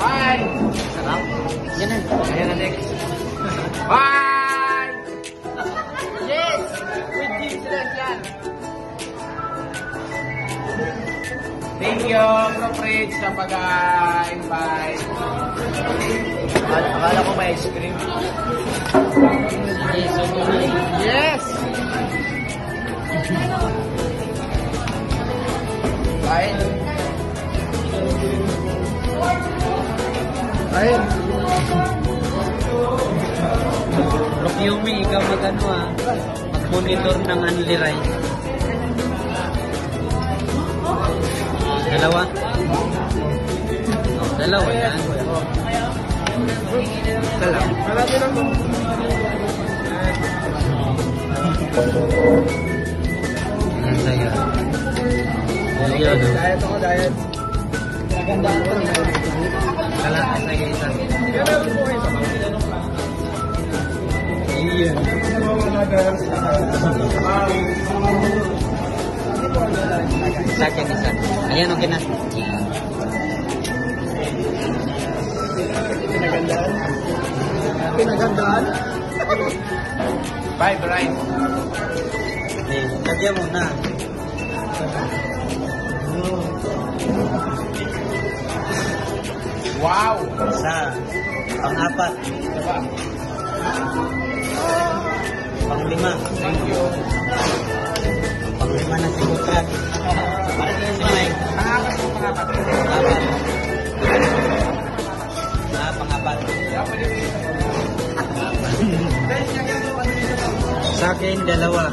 One. Sarap. Yan na. Ayan na next. One. Yes! With chips lang yan. Thank you, Bro Fritz, sa pag-invite. Akala ko may ice cream. Yes! Kain. Kain. Bro Yumi, ikaw mag-ano mag-monitor ng Only Rice. Dalawa? Oh, dalawa yan. Salam. Marami lang po. Yan sa'yo. Ayun. Diet ako, diet. Nagandaan ko. Kala, sa'yo isa. Iyon. Sa akin isa. Ayan, okay na. Pinagandaan. Pinagandaan? Bye, Brian. Eh, lagyan mo na. Wow! Isa. Pang-apat. Diba? Pang-lima. Thank you. Pang-lima na si Butrat. Si Mike. Pangapat mo, pangapat. Pang-apat. Pang-apat. Sa akin, dalawa.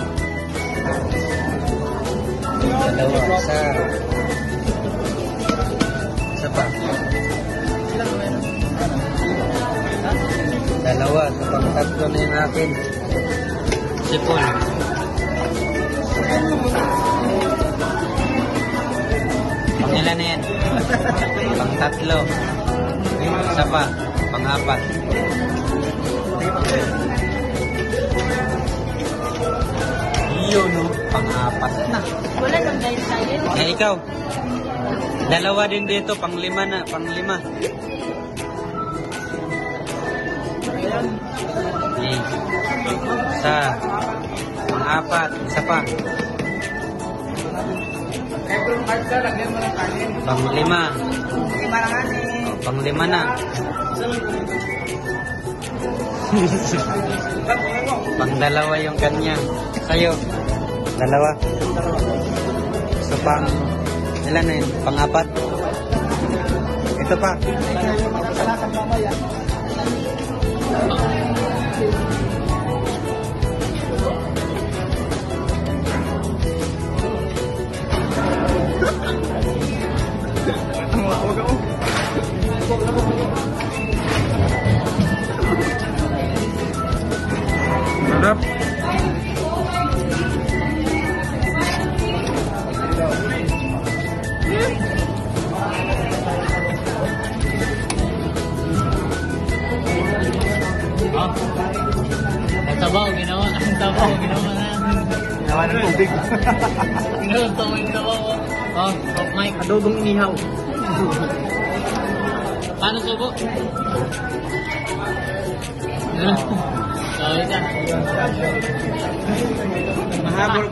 Dalawa. Isa. Isa pa. Dalawa. Sa pang-tatlo na yung akin. Sipon. Pang-ilan na yan? Pang-tatlo. Isa pa. Pang-apat. Yun, no? Pang-apat na. Wala nang dahil tayo. Eh, ikaw. Dalawa din dito. Pang-lima na. Pang-lima. Eh. Isa. Pang-apat. Isa pa. Pang-lima. Pang-lima na. Pang-dalawa yung kanya. Sa'yo. Dalawa. So, ilan na yun? Pang-apat. Ito pa. Sarap. Ang tabaw, ginawa. Ang tabaw, ginawa na. Nawa ng tubig. Ginawa yung tabaw. Oh, off mic. Adobong inihaw. Paano subo? Oh, ito. Mahabol.